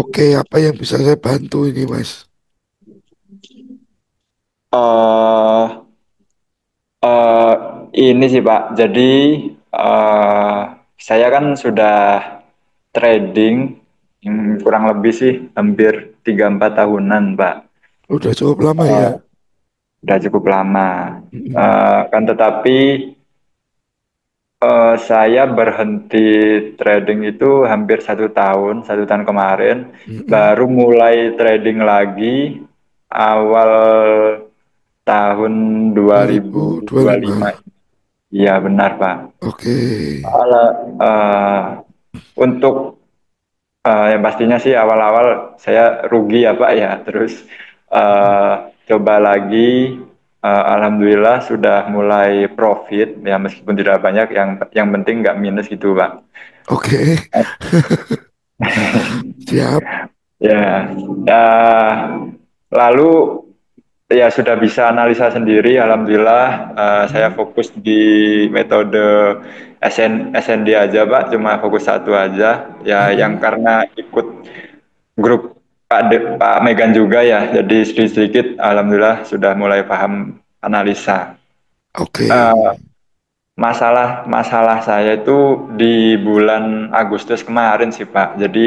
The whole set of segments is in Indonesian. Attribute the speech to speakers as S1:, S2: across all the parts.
S1: Oke, apa yang bisa saya bantu ini, Mas?
S2: eh eh, ini sih Pak, jadi eh saya kan sudah trading kurang lebih sih hampir 3-4 tahunan Pak.
S1: Udah cukup lama ya?
S2: Eh, udah cukup lama.
S1: Mm-mm.
S2: Kan tetapi saya berhenti trading itu hampir 1 tahun kemarin,
S1: Mm-mm.
S2: baru mulai trading lagi awal tahun
S1: dua
S2: dua
S1: ribu
S2: ribu
S1: dua puluh
S2: dua
S1: lima.
S2: lima Iya benar Pak.
S1: Oke.
S2: Ala- eh, untuk yang pastinya sih awal-awal saya rugi ya Pak ya, terus
S1: Mm-mm.
S2: eh, coba lagi, Alhamdulillah sudah mulai profit ya meskipun tidak banyak, yang penting nggak minus gitu Pak.
S1: Oke. Siap.
S2: Ya, lalu ya sudah bisa analisa sendiri, alhamdulillah. Saya
S1: Mm.
S2: fokus di metode SND aja, Pak, cuma fokus satu aja. Ya, yang
S1: Mm-mm.
S2: karena ikut grup Pak Megan juga ya, jadi sedikit-sedikit, alhamdulillah sudah mulai paham analisa.
S1: Oke.
S2: Eh, masalah saya itu di bulan Agustus kemarin sih, Pak. Jadi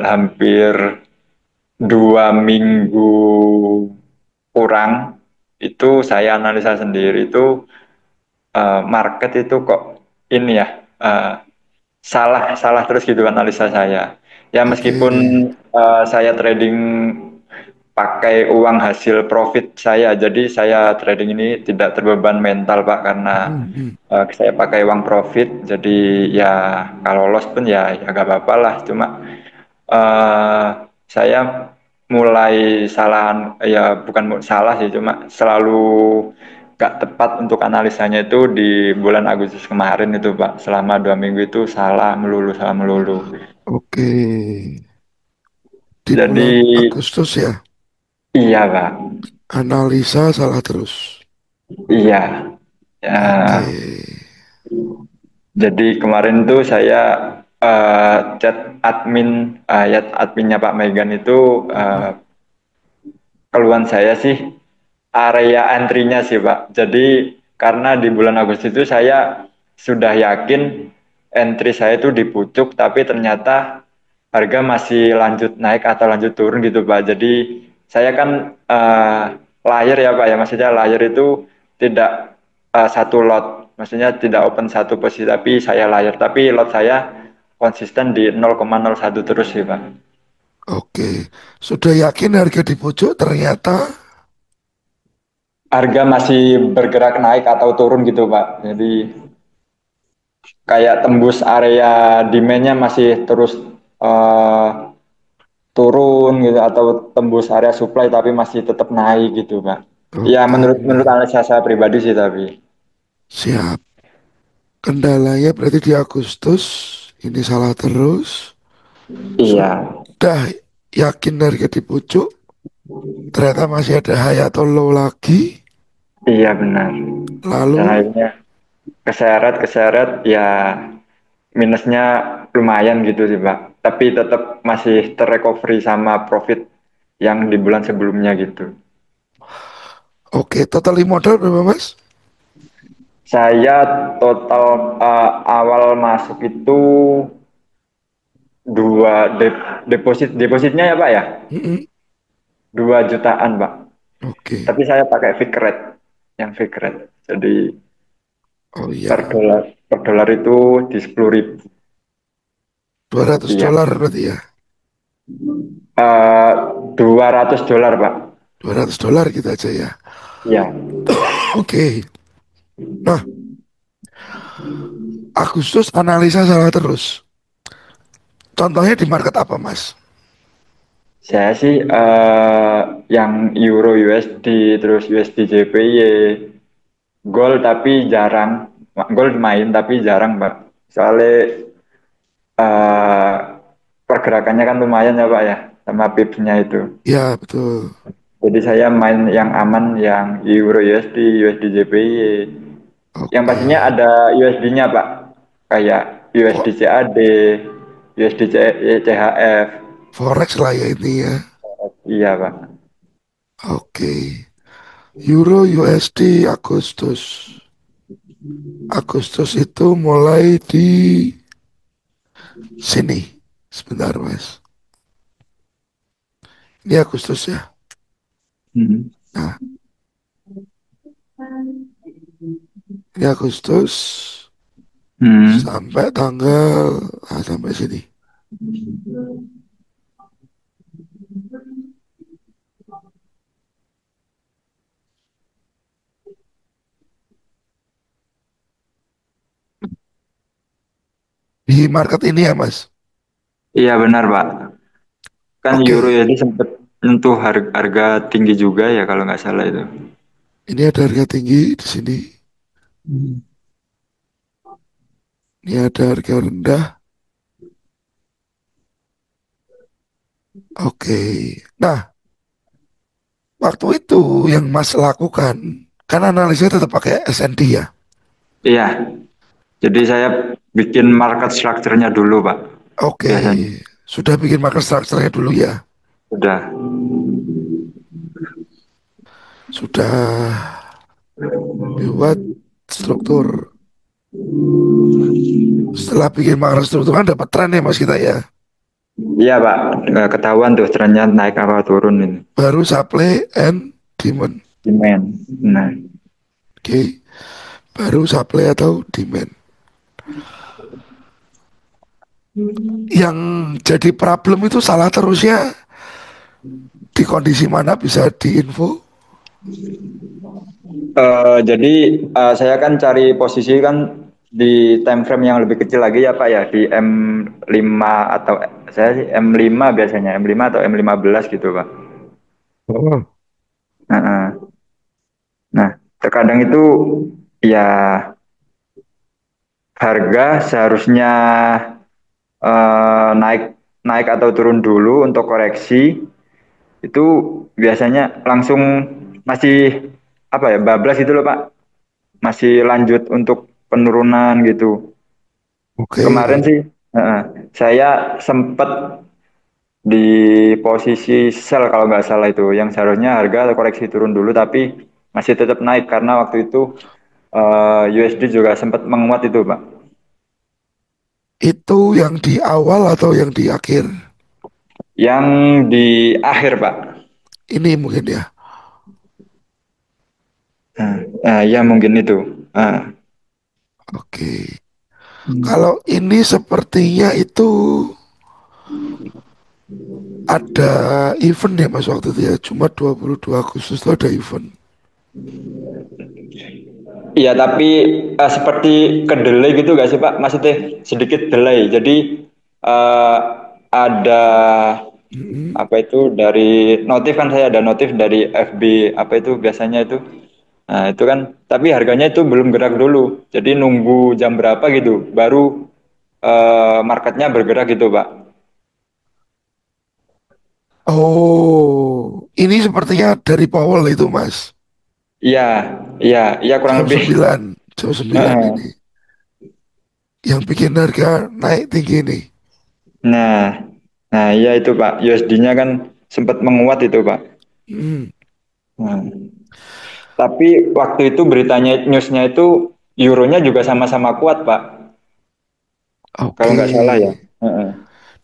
S2: hampir 2 minggu kurang itu saya analisa sendiri itu, market itu kok ini ya, eh, salah salah terus gitu analisa saya. Ya
S1: Oke.
S2: meskipun saya trading pakai uang hasil profit saya, jadi saya trading ini tidak terbeban mental Pak, karena
S1: Mm-mm.
S2: saya pakai uang profit, jadi ya kalau loss pun ya gak apa-apa lah. Cuma eh saya mulai salah, ya bukan salah sih, cuma selalu gak tepat untuk analisanya itu di bulan Agustus kemarin itu Pak. Selama 2 minggu itu salah melulu, salah melulu.
S1: Oke. Di
S2: Jadi
S1: bulan Agustus ya,
S2: iya Pak,
S1: analisa salah terus.
S2: iya.
S1: Oke.
S2: Ya, jadi kemarin tuh saya chat adminnya Pak Megan itu,
S1: Mm-mm.
S2: keluhan saya sih area entry-nya sih Pak. Jadi karena di bulan Agustus itu saya sudah yakin entry saya itu di pucuk, tapi ternyata harga masih lanjut naik atau lanjut turun gitu Pak. Jadi saya kan layer ya Pak ya, maksudnya layer itu tidak satu lot, maksudnya tidak open satu posisi, tapi saya layer, tapi lot saya konsisten di 0,01 terus sih Pak.
S1: Oke. Sudah yakin harga di pojok ternyata.
S2: Harga masih bergerak naik atau turun gitu Pak. Jadi kayak tembus area demand-nya masih terus eh, turun gitu, atau tembus area supply tapi masih tetap naik gitu Pak. Ya
S1: Oke.
S2: menurut menurut analisa saya pribadi sih tapi.
S1: Siap. Kendalanya berarti di Agustus ini salah terus.
S2: Iya,
S1: Sudah yakin harga di pucuk, ternyata masih ada high atau low lagi.
S2: iya benar. Dan
S1: Lalu,
S2: akhirnya keseret keseret ya, minusnya lumayan gitu sih Pak. Tapi tetap masih terrecovery sama profit yang di bulan sebelumnya gitu.
S1: oke, total modal berapa Mas?
S2: Saya total awal masuk itu depositnya ya Pak ya,
S1: Mm-mm.
S2: 2 jutaan Pak.
S1: Oke.
S2: Tapi saya pakai fixed rate, yang fixed rate. Jadi
S1: Oh
S2: per
S1: iya,
S2: dolar per dolar itu di 10.000
S1: 200
S2: rupiah.
S1: dolar berarti ya.
S2: Eh, $200 Pak.
S1: 200 dolar kita aja ya.
S2: Ya,
S1: Oke. Nah, Agustus analisa salah terus. Contohnya di market apa Mas?
S2: saya sih yang Euro USD, terus USD JPY, Gold tapi jarang. Gold main tapi jarang Pak. Soalnya eh pergerakannya kan lumayan ya Pak ya, sama pips-nya itu.
S1: Ya, betul.
S2: Jadi saya main yang aman, yang Euro USD, USD JPY. Yang
S1: Oke.
S2: pastinya ada USD-nya Pak, kayak USD
S1: Kok
S2: CAD, USD CHF.
S1: Forex lah ya ini ya.
S2: Iya, Pak.
S1: Oke. Euro USD Agustus. Agustus itu mulai di sini. Sebentar, Mas. Ini Agustus ya.
S2: Hmm.
S1: Nah, ini Agustus
S2: Hmm.
S1: sampai tanggal sampai sini. Di market ini ya, Mas.
S2: Iya benar, Pak. Kan euro
S1: Oke.
S2: ya ini sempat nyentuh harga tinggi juga ya kalau nggak salah itu.
S1: Ini ada harga tinggi di sini.
S2: Hmm.
S1: Ini ada harga rendah. Oke. Nah, waktu itu yang Mas lakukan, kan analisnya tetap pakai SND ya.
S2: Iya, jadi saya bikin market structure-nya dulu, Pak.
S1: Oke.
S2: Biasanya.
S1: Sudah bikin market structure-nya dulu ya.
S2: Udah.
S1: Sudah buat struktur. Setelah bikin market struktur kan dapat tren ya Mas kita ya.
S2: Iya, Pak. Ketahuan tuh trennya naik apa turun ini.
S1: Baru supply and demand.
S2: Demand. Nah,
S1: Oke. Baru supply atau demand. Yang jadi problem itu salah terusnya di kondisi mana bisa diinfo.
S2: jadi saya kan cari posisi kan di time frame yang lebih kecil lagi ya Pak ya di M5 atau saya sih M5 biasanya M5 atau M15 gitu Pak.
S1: Oh.
S2: Nah, nah, terkadang itu ya harga seharusnya naik naik atau turun dulu untuk koreksi itu biasanya langsung masih apa ya bablas itu loh Pak masih lanjut untuk penurunan gitu.
S1: Oke.
S2: Kemarin sih saya sempat di posisi sell kalau nggak salah itu, yang seharusnya harga koreksi turun dulu tapi masih tetap naik karena waktu itu USD juga sempat menguat itu, Pak.
S1: Itu yang di awal atau yang di akhir?
S2: Yang di akhir, Pak.
S1: Ini mungkin ya.
S2: Ya mungkin itu. Nah,
S1: Oke. Kalau ini sepertinya itu ada event ya Mas waktu itu ya. Cuma 22 Agustus itu ada event.
S2: iya, tapi seperti kedelai gitu gak sih Pak? Maksudnya sedikit delay. Jadi eh, ada
S1: Mm-mm.
S2: apa itu dari notif kan saya ada notif dari FB apa itu biasanya itu. Nah, itu kan tapi harganya itu belum gerak dulu. Jadi nunggu jam berapa gitu baru marketnya bergerak gitu, Pak.
S1: Oh, ini sepertinya dari Powell itu Mas.
S2: Iya, iya, iya kurang
S1: Jam
S2: lebih.
S1: 9, jam 9 ini. Yang bikin harga naik tinggi nih.
S2: Nah, nah iya itu Pak. USD-nya kan sempat menguat itu, Pak.
S1: Hmm.
S2: Nah, tapi waktu itu beritanya newsnya itu euronya juga sama-sama kuat, Pak. Kalau
S1: Oke.
S2: nggak salah ya. Heeh.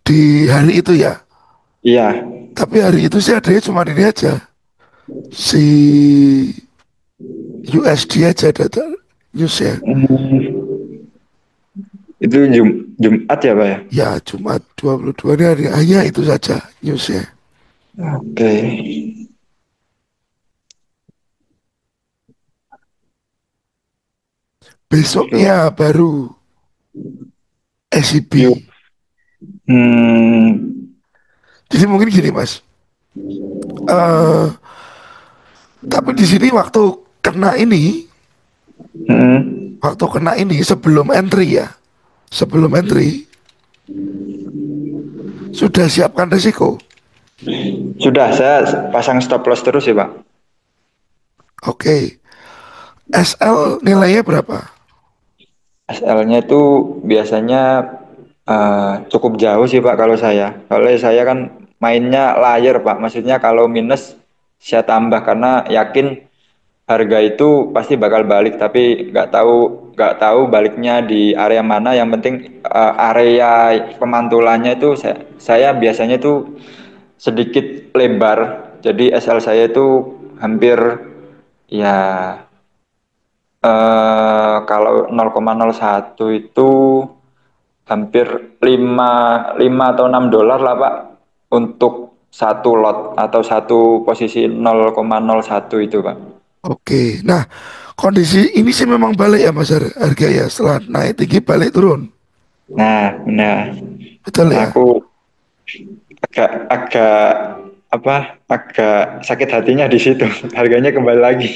S1: Di hari itu ya.
S2: Iya.
S1: Tapi hari itu sih adanya cuma ini aja. Si USD aja data news ya.
S2: Hmm, itu Jumat ya, Pak ya?
S1: Ya cuma 22 ini hari hanya itu saja newsnya.
S2: Oke. Itu.
S1: Besoknya baru SCB.
S2: Yuk. Hmm.
S1: Jadi mungkin gini mas. eh tapi di sini
S2: Hmm.
S1: waktu kena ini sebelum entry ya, sebelum entry sudah siapkan risiko.
S2: Sudah, saya pasang stop loss terus ya, Pak.
S1: Oke, SL nilainya berapa?
S2: SL-nya itu biasanya Cukup jauh sih Pak kalau saya. Kalau saya kan mainnya layar Pak. Maksudnya kalau minus saya tambah karena yakin harga itu pasti bakal balik. Tapi nggak tahu baliknya di area mana. Yang penting area pemantulannya itu saya biasanya itu sedikit lebar. Jadi SL saya itu hampir ya kalau 0,01 itu hampir 5 atau $6 lah Pak untuk satu lot atau satu posisi 0,01 itu Pak.
S1: Oke. Nah, kondisi ini sih memang balik ya Mas harga ya. Setelah naik tinggi balik turun.
S2: Nah,
S1: Betul ya.
S2: aku agak apa agak sakit hatinya di situ. Harganya kembali lagi.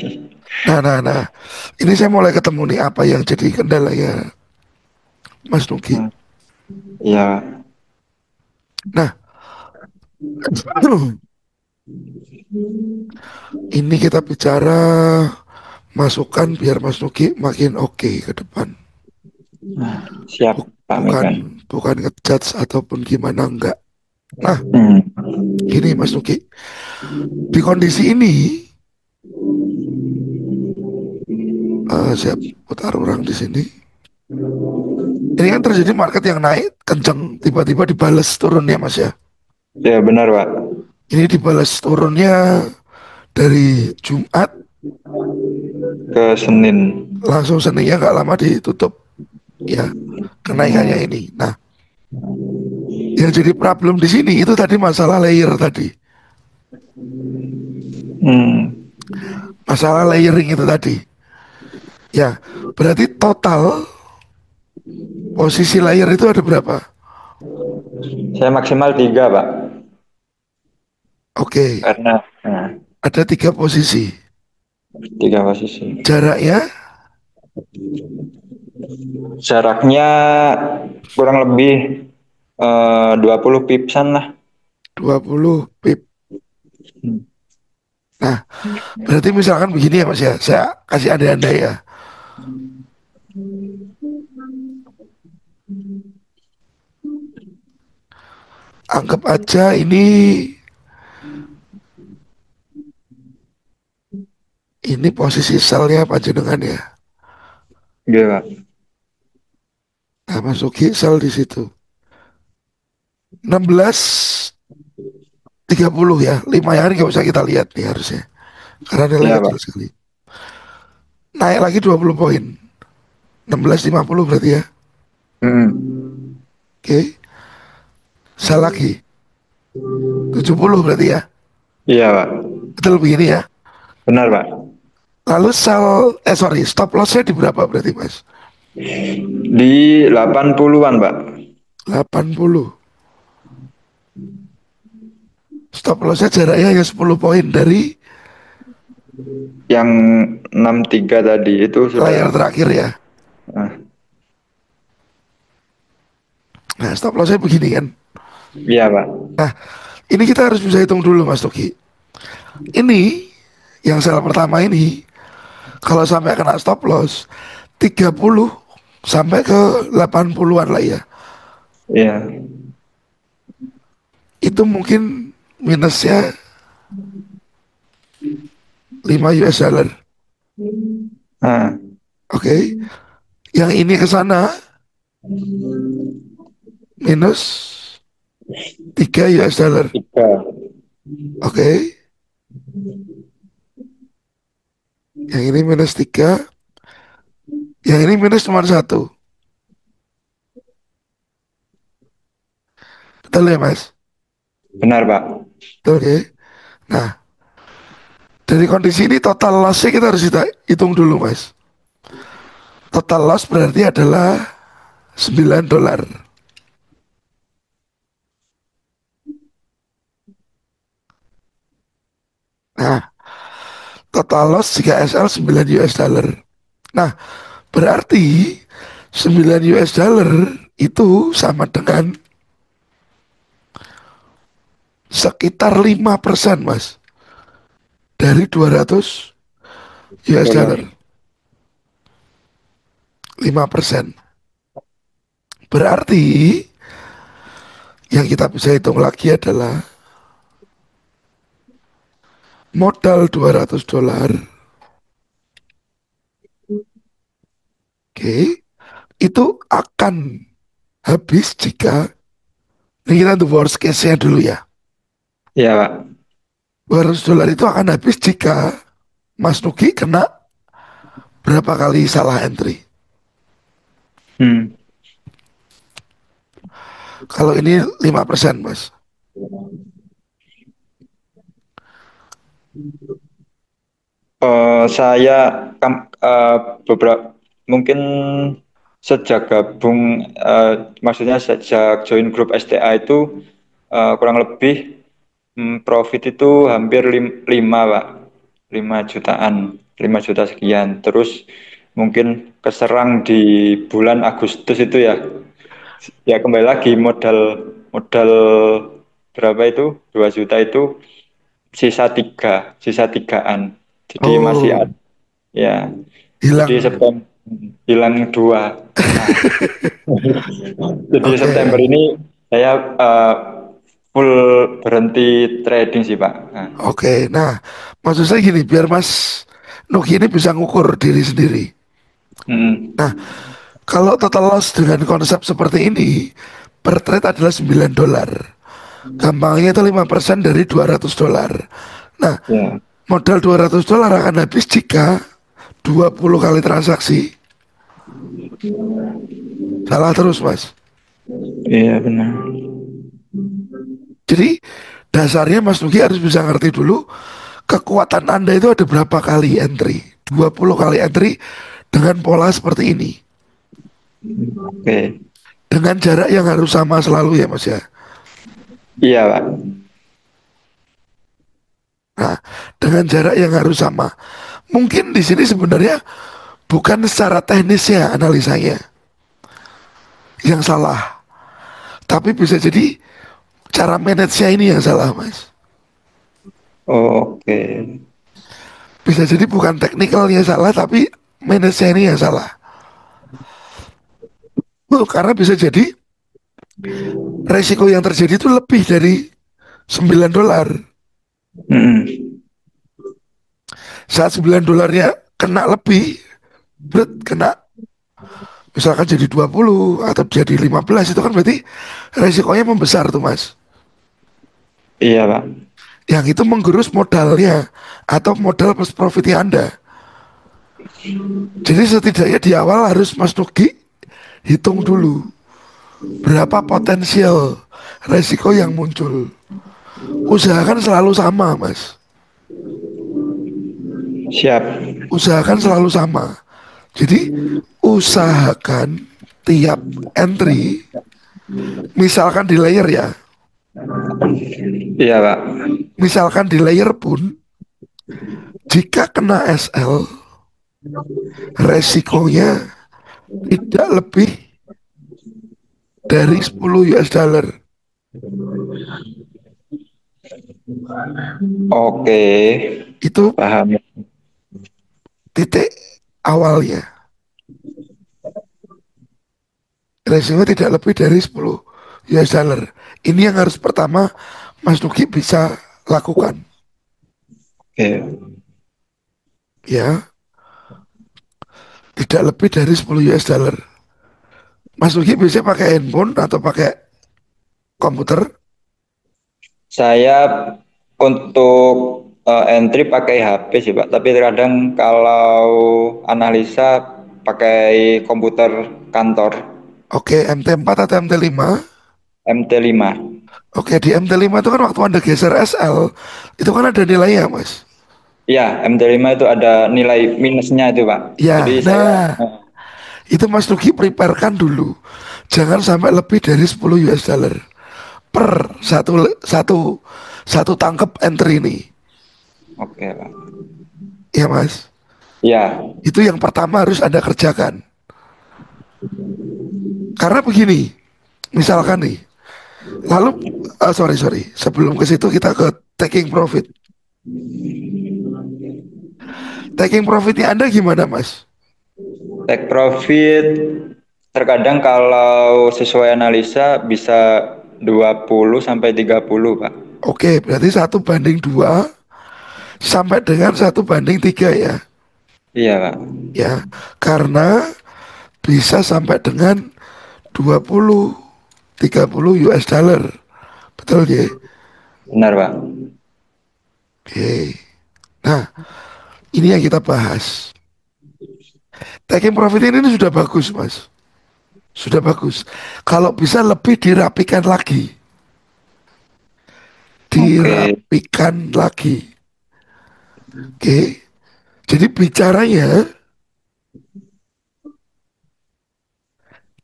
S1: Nah. Ini saya mulai ketemu nih apa yang jadi kendalanya Mas Nugi.
S2: Hmm, ya,
S1: Nah, ini kita bicara masukan biar Mas Nugi makin oke ke depan.
S2: siap Pak
S1: Bukan
S2: Megan.
S1: bukan ngejudge ataupun gimana enggak. Nah,
S2: Hmm,
S1: gini Mas Nugi, di kondisi ini saya putar orang di sini. Ini kan terjadi market yang naik kenceng, tiba-tiba dibales turunnya Mas ya.
S2: ya benar Pak.
S1: Ini dibales turunnya dari Jumat
S2: Ke Senin.
S1: langsung Seninnya nggak lama ditutup ya kenaikannya
S2: Hmm,
S1: ini. Nah, yang jadi problem di sini itu tadi masalah layer tadi,
S2: hmm.
S1: masalah layering itu tadi. Ya, berarti total posisi layer itu ada berapa?
S2: Saya maksimal 3 Pak.
S1: Oke,
S2: Karena
S1: ada 3 posisi.
S2: 3 posisi.
S1: Jaraknya
S2: Jaraknya kurang lebih 20 pipsan lah.
S1: 20 pip.
S2: Hmm.
S1: Nah, berarti misalkan begini ya Mas ya, saya kasih andai-andai ya. Anggap aja ini posisi selnya panjenengan ya.
S2: Iya Pak.
S1: Nah, masuki sel di situ. 16.30 ya. 5 hari nggak usah kita lihat nih harusnya. Karena nilai
S2: Iya
S1: kecil
S2: Pak.
S1: sekali. Naik lagi 20 poin. 16.50 berarti ya.
S2: Hmm.
S1: Oke. Sel lagi 70 berarti ya.
S2: Iya Pak.
S1: Betul begini ya.
S2: Benar Pak.
S1: Lalu sorry, stop lossnya di berapa berarti Mas?
S2: Di 80-an Pak.
S1: 80. Stop lossnya jaraknya hanya 10 poin dari
S2: Yang 63 tadi itu
S1: layar
S2: sudah.
S1: terakhir ya.
S2: Nah,
S1: Nah, stop lossnya begini kan.
S2: iya Pak.
S1: Nah, ini kita harus bisa hitung dulu Mas Toki. Ini yang sel pertama ini kalau sampai kena stop loss 30 sampai ke 80-an lah ya.
S2: Iya.
S1: Itu mungkin minusnya 5 US dollar.
S2: Nah,
S1: Oke. Yang ini ke sana minus 3 US dollar.
S2: 3.
S1: Oke. Yang ini minus 3. Yang ini minus cuma 1. Betul ya Mas?
S2: Benar Pak.
S1: Betul oke. Nah, dari kondisi ini total lossnya kita harus hitung dulu Mas. Total loss berarti adalah $9. Nah, total loss jika SL 9 US dollar. Nah, berarti 9 US dollar itu sama dengan sekitar 5% Mas dari 200 US
S2: Dolar.
S1: dollar. 5%. Berarti Yang kita bisa hitung lagi adalah modal $200, oke, itu akan habis jika, ini kita untuk worst case-nya dulu ya.
S2: Iya, Pak.
S1: $200 itu akan habis jika Mas Nugi kena berapa kali salah entry.
S2: Hmm.
S1: Kalau ini 5% Mas.
S2: Saya beberapa mungkin sejak gabung, maksudnya sejak join grup STA itu kurang lebih profit itu hampir 5 Pak, 5 jutaan, 5 juta sekian. Terus mungkin keserang di bulan Agustus itu ya, ya kembali lagi modal modal berapa itu 2 juta itu sisa tigaan. Jadi masih ada
S1: Oh,
S2: ya. Jadi
S1: hilang.
S2: September hilang dua. Nah, jadi September
S1: Oke,
S2: ini saya full berhenti trading sih Pak. Nah,
S1: oke. Nah, maksud saya gini, biar Mas Nugi ini bisa ngukur diri sendiri.
S2: mm,
S1: Nah, kalau total loss dengan konsep seperti ini, per trade adalah $9. Gampangnya itu 5% dari $200. Nah,
S2: ya,
S1: modal $200 akan habis jika 20 kali transaksi salah terus, Mas.
S2: iya benar.
S1: Jadi, dasarnya Mas Nugi harus bisa ngerti dulu kekuatan Anda itu ada berapa kali entry. 20 kali entry dengan pola seperti ini.
S2: Oke,
S1: Dengan jarak yang harus sama selalu ya, Mas ya.
S2: iya Pak.
S1: Nah, dengan jarak yang harus sama. Mungkin di sini sebenarnya bukan secara teknisnya analisanya yang salah, tapi bisa jadi cara manage-nya ini yang salah, Mas.
S2: Oke,
S1: Bisa jadi bukan teknikalnya salah, tapi manage-nya ini yang salah. Karena bisa jadi resiko yang terjadi itu lebih dari $9.
S2: mm,
S1: Saat $9 kena lebih, berat kena misalkan jadi 20 atau jadi 15, itu kan berarti resikonya membesar tuh Mas.
S2: iya Pak.
S1: Yang itu menggerus modalnya atau modal plus profitnya Anda. Jadi setidaknya di awal harus Mas Nugi hitung dulu berapa potensial resiko yang muncul. Usahakan selalu sama, Mas.
S2: Siap.
S1: Usahakan selalu sama. Jadi usahakan tiap entry, misalkan di layer ya,
S2: Iya Pak.
S1: misalkan di layer pun, jika kena SL, resikonya tidak lebih dari 10 US dollar.
S2: Oke,
S1: Itu
S2: paham.
S1: titik awalnya. Resikonya tidak lebih dari 10 US dollar. Ini yang harus pertama Mas Nugi bisa lakukan.
S2: Oke.
S1: Ya, tidak lebih dari 10 US dollar. Mas Nugi bisa pakai handphone atau pakai komputer.
S2: Saya untuk entry pakai HP sih Pak, tapi terkadang kalau analisa pakai komputer kantor
S1: Oke, MT4 atau MT5.
S2: MT5.
S1: Oke, di MT5 itu kan waktu Anda geser SL, itu kan ada nilainya, Mas.
S2: Ya, MT5 itu ada nilai minusnya itu Pak. Jadi
S1: Ya,
S2: saya
S1: nah, itu Mas Nugi preparekan dulu. Jangan sampai lebih dari 10 US dollar per satu satu tangkep entry ini.
S2: oke Pak.
S1: Ya, Mas.
S2: Ya,
S1: Itu yang pertama harus Anda kerjakan. Karena begini, misalkan nih, lalu, sorry, sorry, sebelum ke situ kita ke taking profit. Taking profitnya Anda gimana, Mas?
S2: take profit terkadang kalau sesuai analisa bisa 20 sampai 30, Pak.
S1: Oke, berarti 1:2 sampai dengan 1:3 ya.
S2: Iya, Pak.
S1: Ya, karena bisa sampai dengan 20 30 US dollar. Betul ya?
S2: Benar, Pak.
S1: Oke. Nah, ini yang kita bahas. Taking profit ini sudah bagus, Mas. Sudah bagus. Kalau bisa lebih dirapikan lagi.
S2: Oke.
S1: Dirapikan lagi. Oke. Jadi bicaranya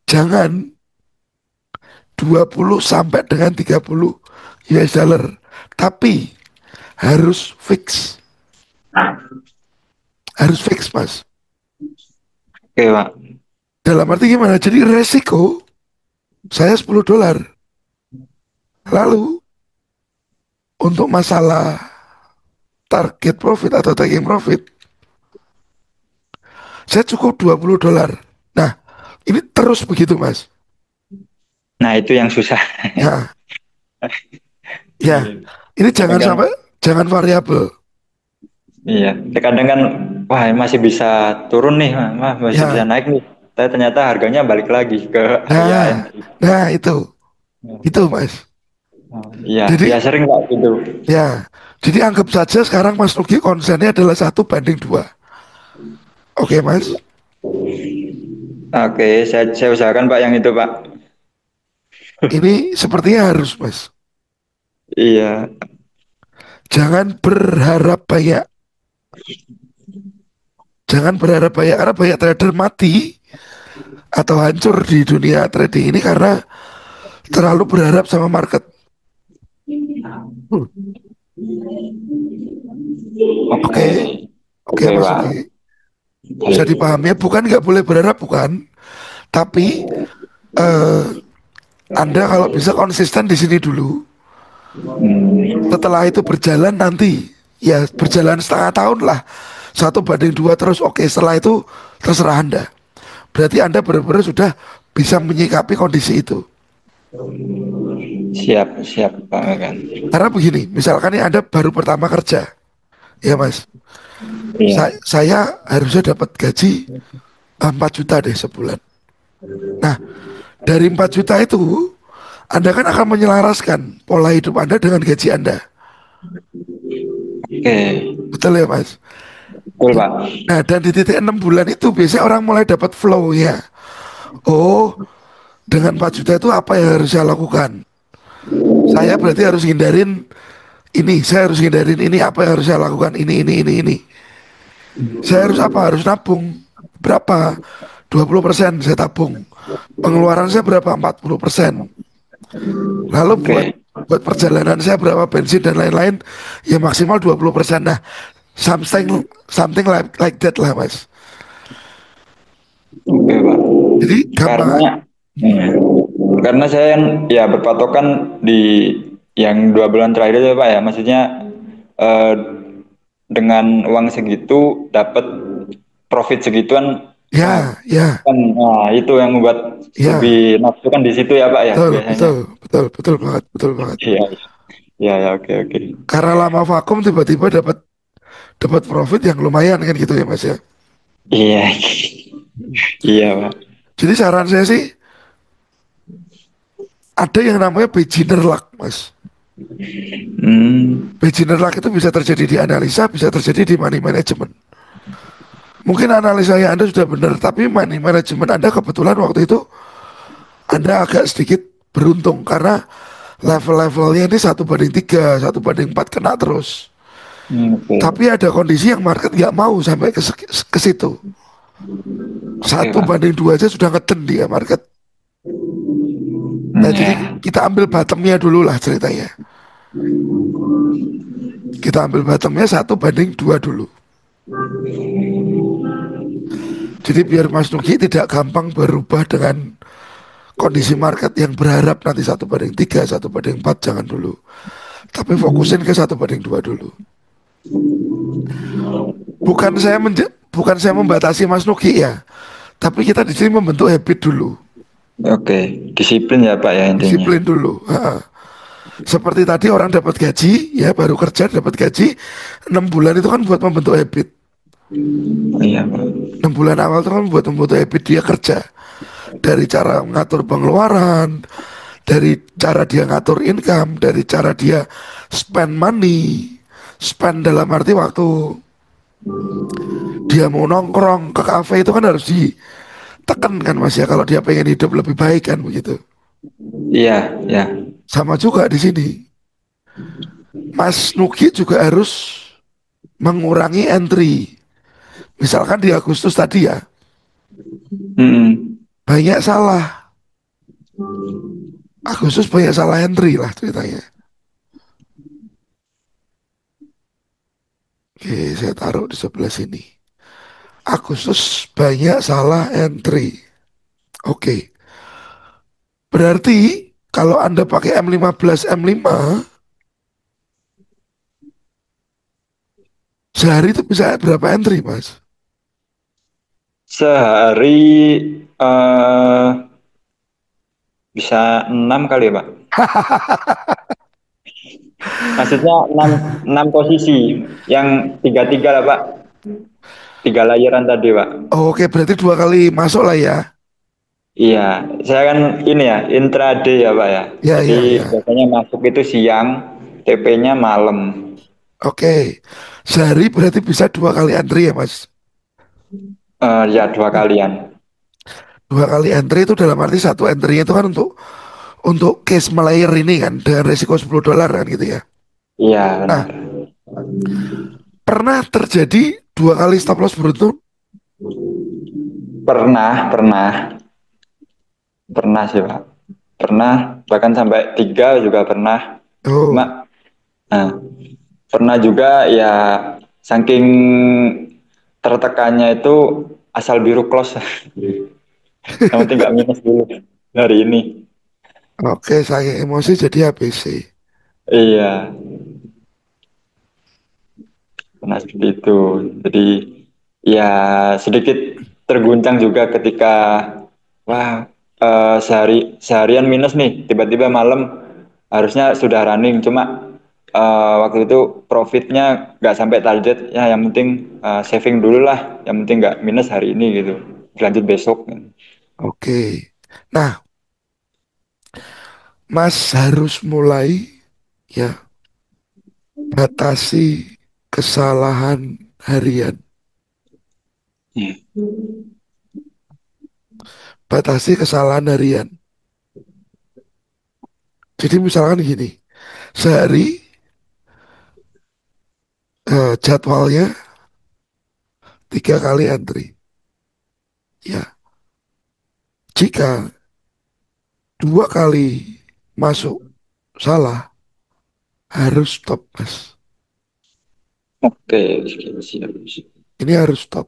S1: jangan 20 sampai dengan 30 US dollar. Tapi harus fix. Harus fix, Mas.
S2: Oke, Pak.
S1: Dalam arti gimana? Jadi resiko saya 10 dolar. Lalu untuk masalah target profit atau taking profit, saya cukup 20 dolar. Nah, ini terus begitu, Mas.
S2: Nah, itu yang susah.
S1: Ya, ya.
S2: Iya.
S1: Ini
S2: Kadang
S1: jangan
S2: kan,
S1: sampai jangan variabel.
S2: iya. Kadang kan, wah masih bisa turun nih, masih bisa
S1: Ya.
S2: naik nih. Tapi ternyata harganya balik lagi ke area
S1: Nah,
S2: entry.
S1: nah itu, Mas.
S2: Iya,
S1: Jadi
S2: ya sering Pak gitu.
S1: ya, jadi anggap saja sekarang Mas Nugi konsennya adalah 1:2. Oke, Mas.
S2: Oke, saya usahakan Pak yang itu Pak.
S1: Ini sepertinya harus, Mas.
S2: Iya,
S1: Jangan berharap banyak. Jangan berharap banyak karena banyak trader mati atau hancur di dunia trading ini karena terlalu berharap sama market. Hmm.
S2: oke,
S1: Oke, oke
S2: oke
S1: Mas
S2: Pak.
S1: Nugi. Bisa dipahami ya, bukan nggak boleh berharap, bukan. Tapi eh, Anda kalau bisa konsisten di sini dulu.
S2: Hmm,
S1: Setelah itu berjalan nanti, ya berjalan setengah tahun lah. 1:2 terus, oke. Setelah itu terserah Anda. Berarti Anda benar-benar sudah bisa menyikapi kondisi itu.
S2: siap, siap Pak Megan.
S1: Karena begini, misalkan nih Anda baru pertama kerja, ya Mas.
S2: Iya,
S1: Saya harusnya dapat gaji 4 juta deh sebulan. Nah, dari 4 juta itu, Anda kan akan menyelaraskan pola hidup Anda dengan gaji Anda.
S2: oke,
S1: Betul ya Mas?
S2: betul Pak.
S1: Nah, dan di titik 6 bulan itu biasanya orang mulai dapat flow ya. Oh, dengan 4 juta itu apa yang harus saya lakukan? Saya berarti harus hindarin ini, saya harus hindarin ini, apa yang harus saya lakukan? Ini. Saya harus apa? Harus nabung. Berapa? 20% saya tabung. Pengeluaran saya berapa? 40%. Lalu buat
S2: Oke,
S1: buat perjalanan saya berapa bensin dan lain-lain, ya maksimal 20%. Nah, something something like that lah, Mas.
S2: oke Pak.
S1: Jadi gampang.
S2: Karena, iya. Karena saya yang ya berpatokan di yang 2 bulan terakhir itu Pak ya, maksudnya eh, dengan uang segitu dapat profit segituan, wah
S1: Ya, ya,
S2: kan, nah itu yang membuat
S1: ya.
S2: lebih nafsu kan di situ ya Pak ya
S1: Betul,
S2: biasanya.
S1: betul, betul, betul banget, betul banget.
S2: Iya, iya, ya, oke, oke.
S1: Karena lama vakum tiba-tiba dapat dapat profit yang lumayan kan gitu ya Mas ya.
S2: Iya, iya Pak.
S1: Jadi saran saya sih ada yang namanya beginner luck, Mas.
S2: Hmm,
S1: Beginner luck itu bisa terjadi di analisa, bisa terjadi di money management. Mungkin analisa yang Anda sudah benar, tapi money management Anda kebetulan waktu itu Anda agak sedikit beruntung karena level-levelnya ini 1:3, 1:4 kena terus.
S2: oke,
S1: Tapi ada kondisi yang market nggak mau sampai ke situ.
S2: oke
S1: Satu
S2: Pak.
S1: banding dua aja sudah ngeten dia market. Nah, jadi
S2: Ya,
S1: kita ambil bottomnya dulu lah ceritanya. Kita ambil bottomnya 1:2 dulu. Jadi biar Mas Nugi tidak gampang berubah dengan kondisi market yang berharap nanti 1:3, 1:4 jangan dulu. Tapi fokusin ke 1:2 dulu. Bukan saya membatasi Mas Nugi ya. Tapi kita di sini membentuk habit dulu.
S2: Oke, disiplin ya Pak ya intinya.
S1: Disiplin dulu. Ha. Seperti tadi orang dapat gaji, ya baru kerja dapat gaji 6 bulan itu kan buat membentuk habit.
S2: Iya Pak.
S1: 6 bulan awal itu kan buat membentuk habit dia kerja. Dari cara mengatur pengeluaran, dari cara dia ngatur income, dari cara dia spend money. Spend dalam arti waktu dia mau nongkrong ke kafe itu kan harus ditekan kan mas ya kalau dia pengen hidup lebih baik kan begitu.
S2: Iya, ya.
S1: Sama juga di sini. Mas Nugi juga harus mengurangi entry. Misalkan di Agustus tadi ya,
S2: Mm-mm.
S1: banyak salah. Agustus banyak salah entry lah ceritanya. Oke, saya taruh di sebelah sini. Agustus banyak salah entry. Oke, berarti kalau Anda pakai M15, M5, sehari itu bisa berapa entry, Mas?
S2: Sehari eh bisa 6 kali ya Pak. Maksudnya enam posisi, yang tiga tiga lah Pak, tiga layeran tadi Pak.
S1: Oke, berarti 2 kali masuk lah ya.
S2: Iya, saya kan ini ya intraday ya Pak ya.
S1: Ya,
S2: Jadi
S1: ya, ya.
S2: biasanya masuk itu siang, TP-nya malam.
S1: Oke, sehari berarti bisa 2 kali entry ya, Mas?
S2: Ya dua kalian.
S1: 2 kali entry itu dalam arti satu entry itu kan untuk case melayer ini kan dengan resiko $10 kan gitu ya.
S2: Iya
S1: Nah,
S2: benar.
S1: pernah terjadi 2 kali stop loss beruntun?
S2: Pernah, pernah, pernah sih Pak. Pernah, bahkan sampai tiga juga pernah.
S1: Oh,
S2: Cuma, nah, pernah juga ya saking tertekannya itu asal biru close. Yang penting nggak minus dulu hari ini.
S1: oke, saya emosi jadi ABC.
S2: Iya, pernah seperti itu. Jadi ya sedikit terguncang juga ketika wah seharian minus nih, tiba-tiba malam harusnya sudah running, cuma waktu itu profitnya nggak sampai target. Ya yang penting saving dulu lah, yang penting nggak minus hari ini gitu. Lanjut besok.
S1: Oke. Nah, Mas harus mulai ya batasi kesalahan harian.
S2: Iya.
S1: Batasi kesalahan harian. Jadi misalkan gini, sehari jadwalnya 3 kali entry. Ya, jika 2 kali masuk salah, harus stop, Mas.
S2: Oke, siap, siap.
S1: Ini harus stop.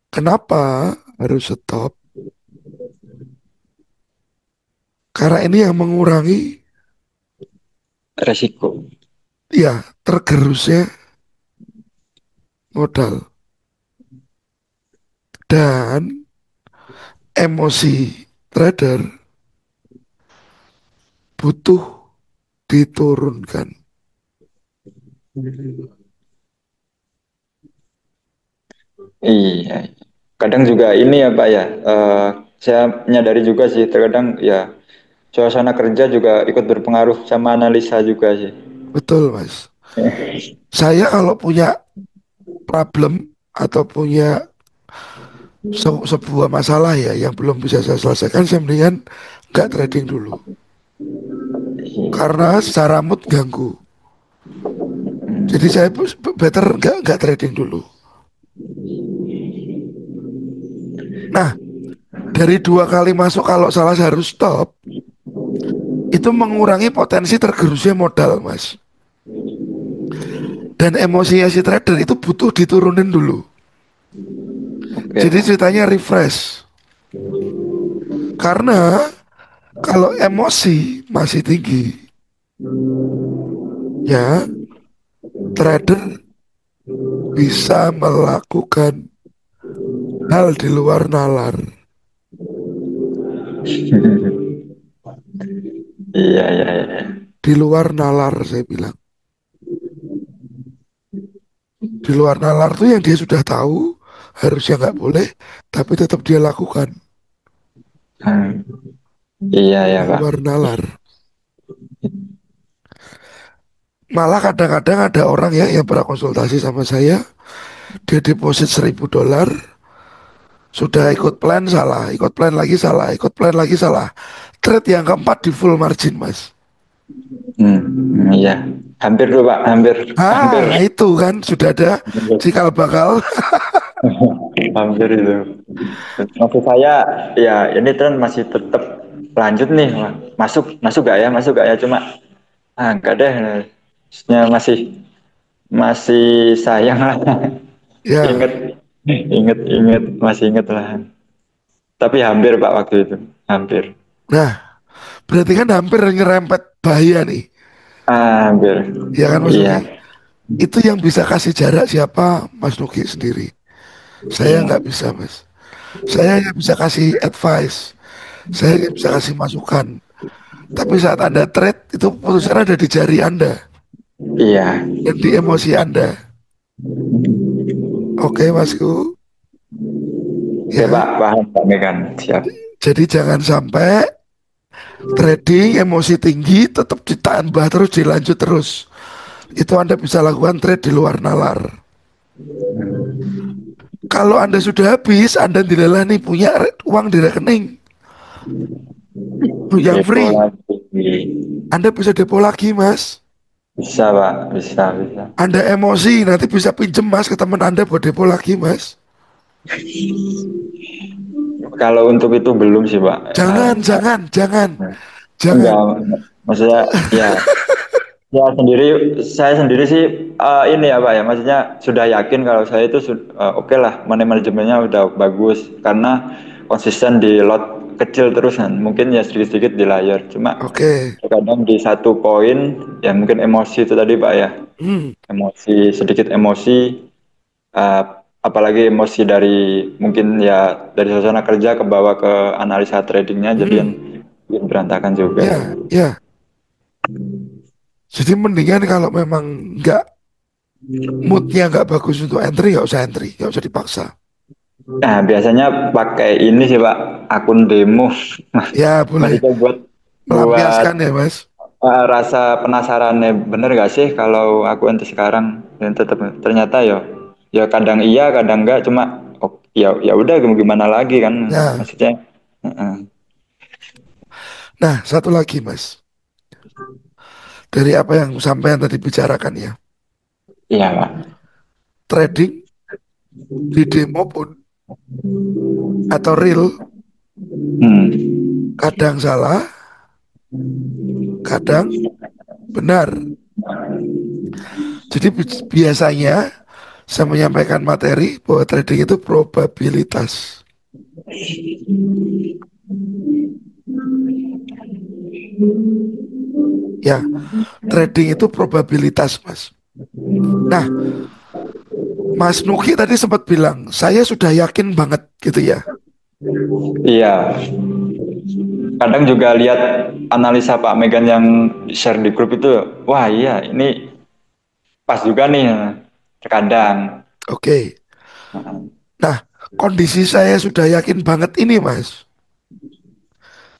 S1: Kenapa harus stop? Karena ini yang mengurangi
S2: Resiko.
S1: ya tergerusnya modal dan emosi trader butuh diturunkan.
S2: Iya. Kadang juga ini ya Pak ya, saya menyadari juga sih terkadang ya suasana kerja juga ikut berpengaruh sama analisa juga sih.
S1: Betul, Mas. Saya kalau punya problem atau punya sebuah masalah ya yang belum bisa saya selesaikan, saya mendingan nggak trading dulu. Karena secara mood ganggu. Jadi saya better nggak trading dulu. Nah, dari 2 kali masuk kalau salah saya harus stop, itu mengurangi potensi tergerusnya modal, Mas. Dan emosinya si trader itu butuh diturunin dulu.
S2: Oke
S1: Jadi
S2: Pak.
S1: ceritanya refresh. Karena kalau emosi masih tinggi, ya trader bisa melakukan hal di luar nalar.
S2: Iya, iya, iya.
S1: Di luar nalar saya bilang. Di luar nalar tuh yang dia sudah tahu harusnya nggak boleh, tapi tetap dia lakukan.
S2: Hmm, iya ya
S1: Di
S2: Pak.
S1: luar nalar. Malah kadang-kadang ada orang ya yang pernah konsultasi sama saya, dia deposit 1.000 dolar, sudah ikut plan salah, ikut plan lagi salah, ikut plan lagi salah. Trade yang keempat di full margin, Mas.
S2: Iya. Hampir tuh Pak, hampir, hampir,
S1: Itu kan sudah ada cikal bakal.
S2: hampir itu. Maksud saya, ya ini tren masih tetap lanjut nih, Pak. Masuk, masuk gak ya, masuk gak ya? Cuma, enggak deh. Maksudnya masih sayang lah.
S1: Ya,
S2: Ingat, ingat, masih inget lah. Tapi hampir Pak waktu itu, hampir.
S1: nah berarti kan hampir nyerempet bahaya nih.
S2: Hampir,
S1: Ya kan Mas
S2: iya,
S1: Nuki? Itu yang bisa kasih jarak siapa? Mas Nuki sendiri. Saya
S2: iya,
S1: nggak bisa, Mas. Saya hanya bisa kasih advice. Saya hanya bisa kasih masukan. Tapi saat Anda trade, itu putusan ada di jari Anda
S2: iya.
S1: dan di emosi Anda. Oke, Masku.
S2: Oke
S1: Ya.
S2: Pak, paham Pak Megan, siap.
S1: Jadi jangan sampai trading emosi tinggi tetap ditambah terus, dilanjut terus. Itu Anda bisa lakukan trade di luar nalar. Kalau Anda sudah habis, Anda dilelah nih punya uang di rekening yang
S2: Depo
S1: free.
S2: lagi.
S1: Anda bisa depo lagi, Mas.
S2: Bisa Pak, bisa, bisa.
S1: Anda emosi, nanti bisa pinjem Mas ke teman Anda buat depo lagi, Mas.
S2: Kalau untuk itu belum sih Pak.
S1: Jangan, jangan, jangan,
S2: Enggak,
S1: jangan.
S2: maksudnya ya, ya sendiri, saya sendiri sih ini ya Pak ya, maksudnya sudah yakin kalau saya itu oke lah, money manajemennya udah bagus karena konsisten di lot kecil terus kan, mungkin ya sedikit-sedikit di layar, cuma
S1: Oke.
S2: terkadang di satu poin ya mungkin emosi itu tadi Pak ya,
S1: Hmm,
S2: emosi sedikit emosi, eh, apalagi emosi dari mungkin ya dari suasana kerja ke bawah ke analisa tradingnya, jadi yang
S1: hmm.
S2: bikin berantakan juga.
S1: Ya, ya. Jadi mendingan kalau memang nggak moodnya nggak bagus untuk entry, nggak usah dipaksa.
S2: Nah, biasanya pakai ini sih Pak, akun demo.
S1: Ya, boleh
S2: Maksudnya buat buat
S1: melampiaskan ya, Mas.
S2: rasa penasarannya bener gak sih kalau aku nanti sekarang dan tetap ternyata ya ya kadang iya kadang enggak cuma oh, ya ya udah gimana lagi kan
S1: Nah,
S2: maksudnya. Heeh.
S1: nah satu lagi, Mas. Dari apa yang sampean tadi bicarakan ya,
S2: Iya Pak.
S1: trading di demo pun atau real
S2: Hmm.
S1: kadang salah, kadang benar. Jadi biasanya saya menyampaikan materi bahwa trading itu probabilitas. Ya, trading itu probabilitas, Mas. Nah, Mas Nuki tadi sempat bilang, saya sudah yakin banget gitu ya.
S2: Iya, kadang juga lihat analisa Pak Megan yang share di grup itu, wah iya ini pas juga nih terkadang.
S1: Oke. Nah, kondisi saya sudah yakin banget ini, Mas.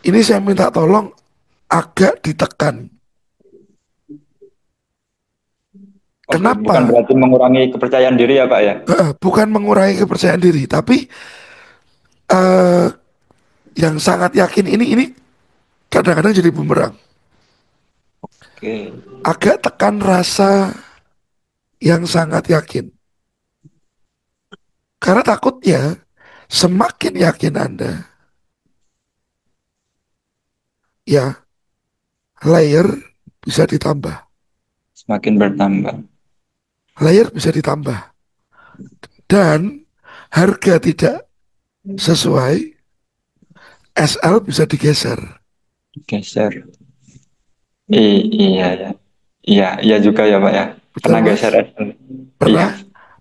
S1: Ini saya minta tolong agak ditekan.
S2: Oke, bukan
S1: Kenapa?
S2: berarti mengurangi kepercayaan diri ya Pak ya.
S1: Bukan mengurangi kepercayaan diri, tapi eh, yang sangat yakin ini kadang-kadang jadi bumerang.
S2: Oke.
S1: Agak tekan rasa yang sangat yakin. Karena takutnya semakin yakin Anda, ya layer bisa ditambah.
S2: Semakin bertambah.
S1: Layer bisa ditambah. Dan harga tidak sesuai, SL bisa digeser.
S2: Geser. Iya ya. Iya, iya juga ya Pak ya. Pernah
S1: Betul,
S2: geser
S1: Mas?
S2: SL. Iya,
S1: Pernah?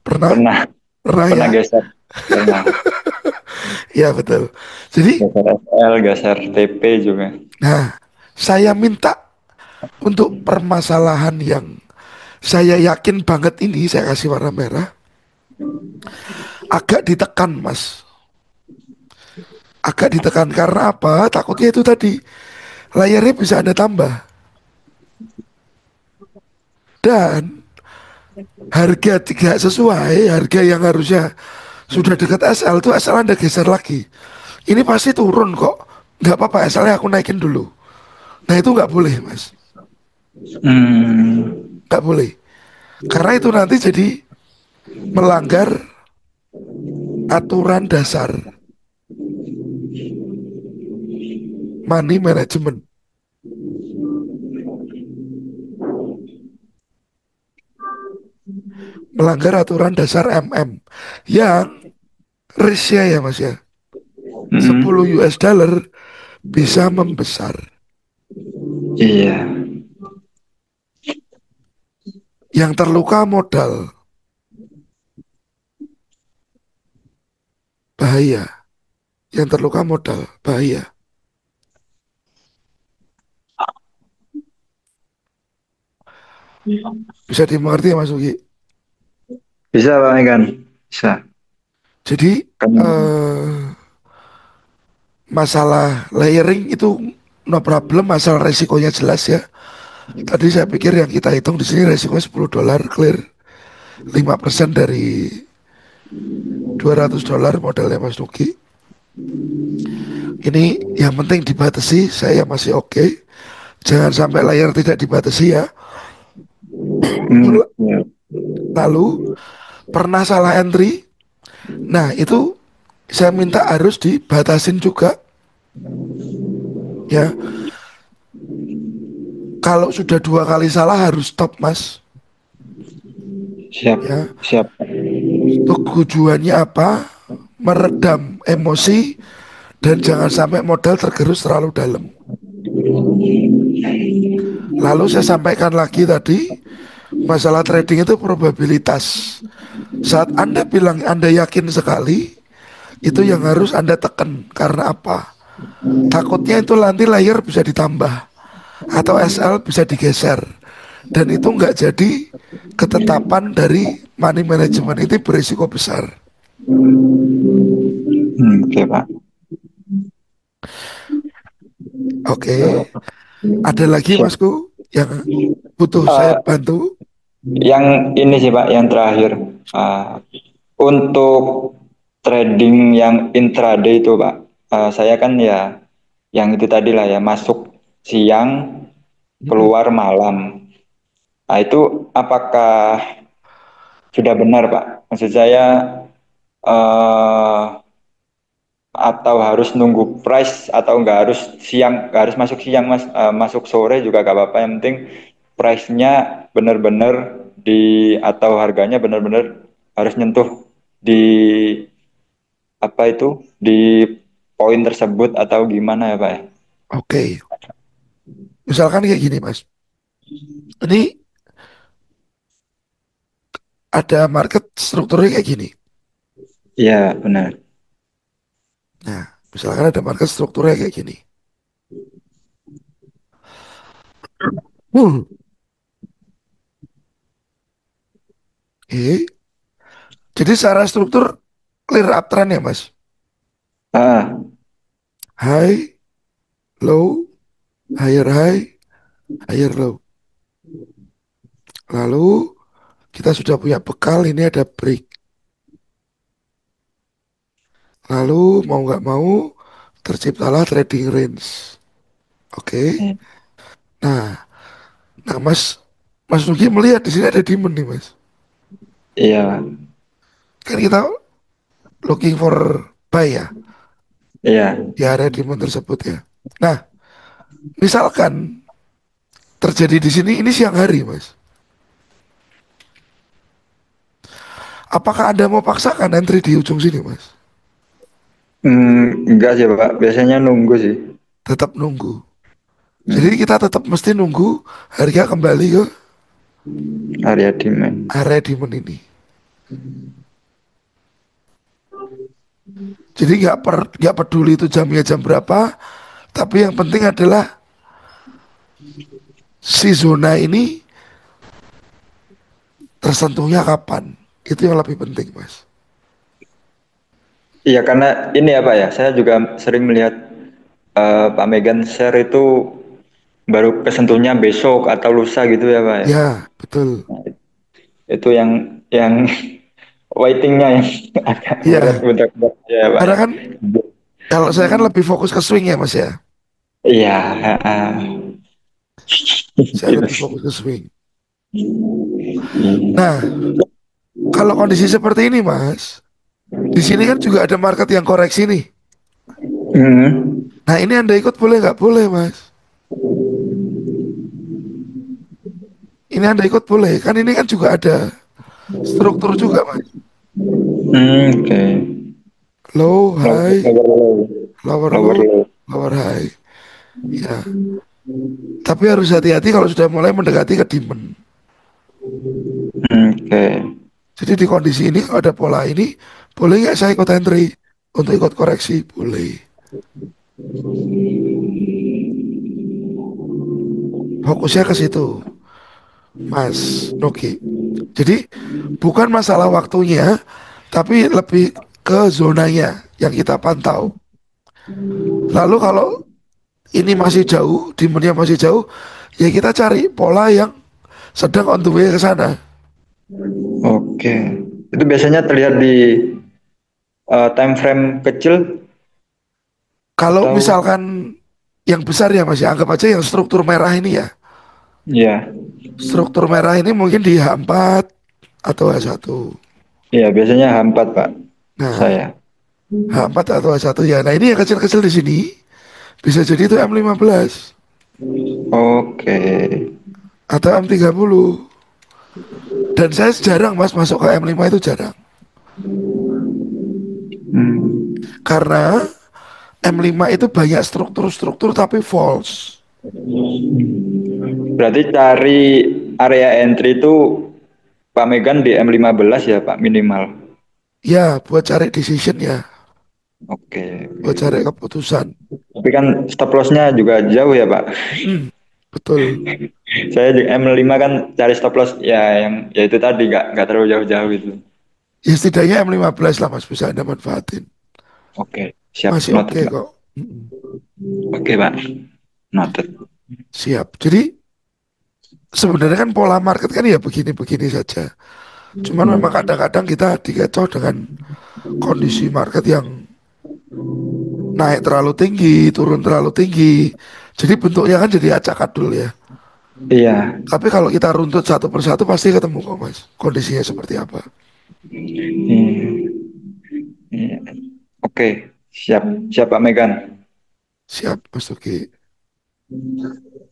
S1: Pernah?
S2: pernah.
S1: Pernah
S2: Pernah
S1: ya?
S2: geser. Pernah.
S1: Ya betul. Jadi,
S2: Geser SL, geser TP juga.
S1: nah, saya minta untuk permasalahan yang saya yakin banget ini, saya kasih warna merah, agak ditekan, Mas. Agak ditekan karena apa? Takutnya itu tadi, layarnya bisa Anda tambah. Dan harga tidak sesuai, harga yang harusnya sudah dekat SL itu SL Anda geser lagi. Ini pasti turun kok. Nggak apa-apa, SL-nya aku naikin dulu. Nah itu nggak boleh, Mas.
S2: Hmm,
S1: Nggak boleh. Karena itu nanti jadi melanggar aturan dasar money management. Melanggar aturan dasar MM. Yang risknya ya Mas ya. 10
S2: mm-mm.
S1: US dollar bisa membesar.
S2: Iya,
S1: Yang terluka modal. Bahaya. Yang terluka modal. Bahaya. Bisa dimengerti ya Mas Ugi.
S2: bisa Pak Megan, bisa.
S1: Jadi
S2: Kan,
S1: masalah layering itu no problem, masalah resikonya jelas ya. Tadi saya pikir yang kita hitung di sini resikonya 10 dolar clear, 5% dari 200 dolar modalnya Mas Nugi. Ini yang penting dibatasi, saya masih oke. Jangan sampai layar tidak dibatasi ya.
S2: ya.
S1: Lalu pernah salah entry, nah itu saya minta harus dibatasin juga ya. Kalau sudah dua kali salah harus stop Mas
S2: Siap,
S1: ya.
S2: siap.
S1: Tujuannya apa? Meredam emosi dan jangan sampai modal tergerus terlalu dalam. Lalu saya sampaikan lagi tadi, masalah trading itu probabilitas. Saat Anda bilang Anda yakin sekali, itu yang harus Anda tekan. Karena apa? Takutnya itu nanti layar bisa ditambah atau SL bisa digeser. Dan itu nggak jadi ketetapan dari money management, itu berisiko besar.
S2: Oke Pak.
S1: Oke, ada lagi
S2: Siap.
S1: Masku yang butuh saya
S2: Eh,
S1: bantu?
S2: yang ini sih Pak, yang terakhir. Eh, untuk trading yang intraday itu Pak, saya kan ya yang itu tadi lah ya, masuk siang,
S1: Mm-mm.
S2: keluar malam. Nah itu apakah sudah benar Pak? Maksud saya eh, atau harus nunggu price atau nggak harus siang, nggak harus masuk siang Mas. Masuk sore juga gak apa-apa, yang penting price-nya benar-benar di, atau harganya benar-benar harus nyentuh di apa itu, di poin tersebut atau gimana ya Pak ya?
S1: Oke, misalkan kayak gini Mas. Ini ada market strukturnya kayak gini.
S2: Iya benar.
S1: Nah, misalkan ada market strukturnya kayak gini. Hmm. Oke, jadi secara struktur clear uptrend ya Mas.
S2: Ah,
S1: High, low, higher, higher low. Lalu kita sudah punya bekal, ini ada break. Lalu mau nggak mau terciptalah trading range. Oke. Nah, nah Mas Nugi melihat di sini ada demand nih Mas.
S2: iya,
S1: Kan kita looking for buy ya
S2: iya.
S1: di area demand tersebut ya. Nah, misalkan terjadi di sini ini siang hari Mas. Apakah Anda mau paksakan entry di ujung sini Mas?
S2: Enggak sih Pak, biasanya nunggu sih.
S1: Tetap nunggu. Jadi
S2: Hmm,
S1: kita tetap mesti nunggu harga kembali ke
S2: area demand.
S1: area demand ini. Jadi nggak peduli itu jamnya jam berapa, tapi yang penting adalah si zona ini tersentuhnya kapan. Itu yang lebih penting, Mas.
S2: Iya, karena ini apa ya, saya juga sering melihat Pak Megan share itu baru kesentuhnya besok atau lusa gitu ya Pak ya.
S1: Ya, betul.
S2: Itu yang waitingnya yang agak berat
S1: Iya,
S2: buat ya Pak
S1: karena
S2: ya.
S1: kan kalau saya kan lebih fokus ke swing ya, Mas ya.
S2: Iya,
S1: Saya lebih
S2: gitu.
S1: fokus ke swing. Nah, kalau kondisi seperti ini, Mas, di sini kan juga ada market yang koreksi nih.
S2: Hmm.
S1: Nah, ini Anda ikut boleh nggak? Boleh, Mas. Ini Anda ikut boleh. Kan ini kan juga ada struktur juga, Mas.
S2: Oke.
S1: Low,
S2: Lower,
S1: high,
S2: lower low,
S1: lower
S2: lower
S1: low,
S2: low.
S1: lower high. Ya, tapi harus hati-hati kalau sudah mulai mendekati ke demand.
S2: Oke.
S1: Jadi di kondisi ini kalau ada pola ini, boleh nggak saya ikut entry untuk ikut koreksi? Boleh. Fokusnya ke situ, Mas Noki. Jadi bukan masalah waktunya, tapi lebih ke zonanya yang kita pantau. Lalu kalau ini masih jauh, demandnya masih jauh, ya kita cari pola yang sedang on the way ke sana.
S2: Oke. Itu biasanya terlihat di time frame kecil
S1: Kalau
S2: atau
S1: misalkan yang besar ya Mas ya, anggap aja yang struktur merah ini ya.
S2: ya.
S1: Struktur merah ini mungkin di H4 atau H1.
S2: Iya, biasanya H4, Pak.
S1: Nah,
S2: Saya.
S1: H4 atau H1 ya. Nah, ini yang kecil-kecil di sini bisa jadi itu M15
S2: Oke.
S1: atau M30. Dan saya jarang Mas masuk ke M5 itu jarang.
S2: Hmm.
S1: Karena M5 itu banyak struktur-struktur tapi false.
S2: Berarti cari area entry itu Pak Megan di M15 ya, Pak, minimal.
S1: Ya, buat cari decision ya,
S2: Oke,
S1: buat
S2: oke.
S1: cari keputusan.
S2: Tapi kan stop loss-nya juga jauh ya, Pak.
S1: Mm, betul.
S2: Saya di M5 kan cari stop loss ya yang ya itu tadi nggak terlalu jauh-jauh itu.
S1: Ya setidaknya M15 lah Mas bisa Anda manfaatin.
S2: Oke, siap
S1: Masih
S2: noted,
S1: oke
S2: Pak.
S1: kok. Mm-mm.
S2: Oke, Pak. Noted.
S1: Siap. Jadi sebenarnya kan pola market kan ya begini-begini saja. Cuman memang kadang-kadang kita dikecoh dengan kondisi market yang naik terlalu tinggi, turun terlalu tinggi. Jadi bentuknya kan jadi acak adul ya.
S2: Iya.
S1: Tapi kalau kita runtut satu persatu pasti ketemu kok Mas. Kondisinya seperti apa.
S2: Iya. Iya. Oke, siap. Siap Pak Megan.
S1: Siap Mas Tuki.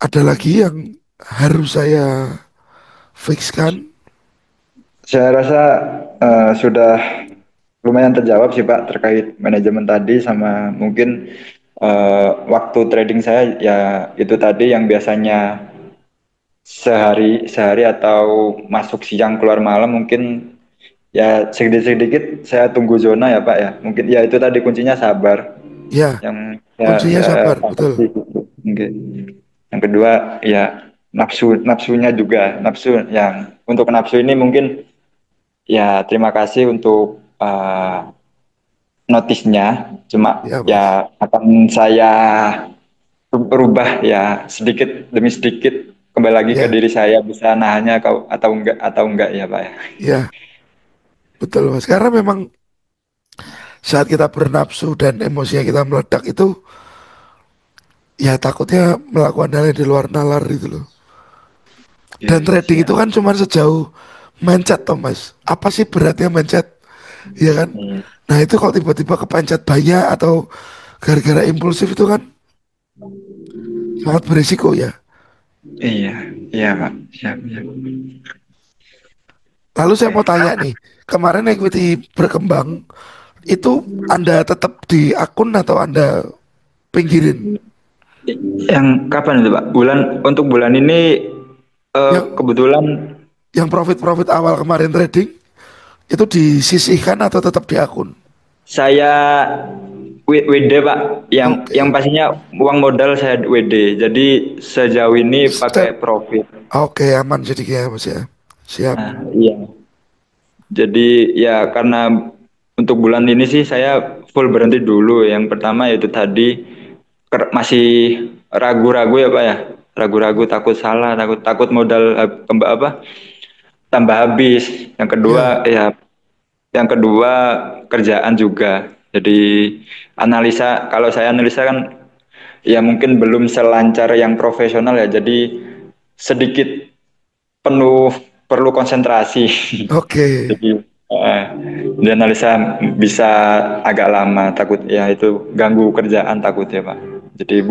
S1: Ada lagi yang harus saya fixkan?
S2: Saya rasa sudah lumayan terjawab sih Pak terkait manajemen tadi sama mungkin waktu trading saya ya itu tadi yang biasanya sehari sehari atau masuk siang keluar malam mungkin ya sedikit-sedikit saya tunggu zona ya Pak ya. Mungkin ya itu tadi kuncinya sabar
S1: Ya,
S2: yang
S1: kuncinya
S2: saya
S1: sabar,
S2: tangkap
S1: betul.
S2: sih gitu. Mungkin. Yang kedua ya nafsunya juga nafsu yang untuk nafsu ini mungkin ya terima kasih untuk notisnya cuma
S1: Ya Mas.
S2: ya akan saya berubah ya sedikit demi sedikit kembali lagi ke
S1: Ya,
S2: diri saya bisa nahannya atau enggak ya Pak ya.
S1: ya, betul Mas. Karena memang saat kita bernafsu dan emosinya kita meledak itu ya takutnya melakukan hal yang di luar nalar gitu loh. Dan
S2: Oke,
S1: trading itu
S2: siap.
S1: kan cuma sejauh mencet toh Mas. Apa sih beratnya mencet? Ya kan?
S2: Hmm.
S1: Nah itu kalau tiba-tiba kepencet banyak atau gara-gara impulsif itu kan sangat berisiko ya.
S2: Iya, iya Pak, siap, siap.
S1: Lalu saya mau
S2: Oke.
S1: tanya nih, kemarin equity berkembang itu Anda tetap di akun atau Anda pinggirin?
S2: Yang kapan itu Pak? Untuk bulan ini
S1: Yang
S2: kebetulan
S1: yang profit-profit awal kemarin trading itu disisihkan atau tetap di akun?
S2: Saya WD Pak, yang
S1: Oke.
S2: pastinya uang modal saya WD. Jadi sejauh ini pakai
S1: Step.
S2: profit.
S1: Oke, aman jadi ya Mas ya. Siap.
S2: Nah, iya. Jadi ya karena untuk bulan ini sih saya full berhenti dulu. Yang pertama yaitu tadi masih ragu-ragu ya Pak ya. Ragu-ragu, takut salah, takut takut modal apa tambah habis.
S1: Ya,
S2: Yang kedua kerjaan juga. Jadi kalau saya analisa kan ya mungkin belum selancar yang profesional ya. Jadi sedikit penuh perlu konsentrasi.
S1: oke.
S2: Jadi di analisa bisa agak lama, takut ya itu ganggu kerjaan takut ya Pak. Jadi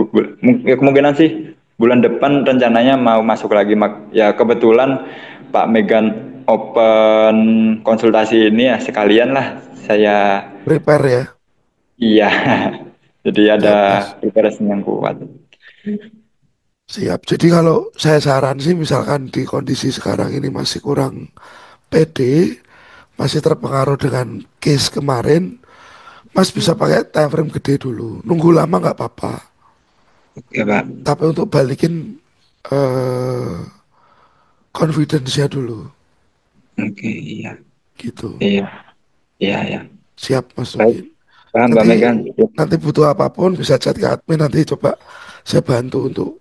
S2: ya kemungkinan sih bulan depan rencananya mau masuk lagi ya kebetulan Pak Megan open konsultasi ini ya sekalian lah saya
S1: Prepare ya.
S2: iya. Jadi ada
S1: Siap Mas.
S2: preparation yang kuat.
S1: Siap. Jadi kalau saya saran sih misalkan di kondisi sekarang ini masih kurang pede, masih terpengaruh dengan case kemarin, Mas bisa pakai time frame gede dulu. Nunggu lama nggak apa-apa.
S2: Oke Pak.
S1: Tapi untuk balikin eh confidence-nya dulu.
S2: Oke, iya.
S1: Gitu.
S2: Iya, iya, iya.
S1: Siap Mas
S2: Baik,
S1: Nugi.
S2: paham Mbak
S1: Nanti
S2: Megan.
S1: nanti butuh apapun bisa chat ke admin, nanti coba saya bantu untuk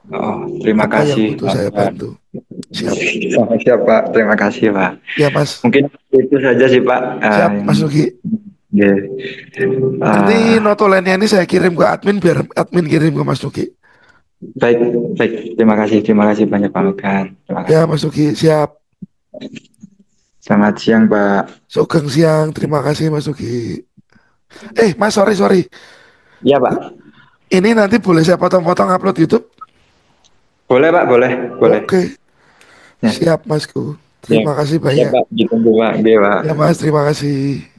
S2: Oh, terima
S1: apa yang
S2: kasih.
S1: butuh saya bantu. Siap.
S2: Sama siapa? Terima kasih, Pak.
S1: Ya Mas.
S2: Mungkin itu saja sih, Pak.
S1: Siap
S2: Yang
S1: Mas Nugi.
S2: ya.
S1: Nanti
S2: Ah,
S1: notulennya ini saya kirim ke admin biar admin kirim ke Mas Nugi.
S2: baik, baik. Terima kasih banyak, Pak Megan. Terima
S1: Ya
S2: kasih.
S1: Mas Nugi, siap.
S2: Selamat siang, Pak.
S1: Sugeng siang, terima kasih Mas Nugi. Mas sorry sorry.
S2: Iya, Pak.
S1: Ini nanti boleh saya potong-potong upload YouTube?
S2: Boleh, Pak. Boleh, boleh.
S1: Oke,
S2: Ya,
S1: siap Masku.
S2: ya.
S1: Terima kasih
S2: Siap,
S1: banyak.
S2: Pak. Ditunggu, Pak. Oke, Pak.
S1: Ya Mas, terima kasih.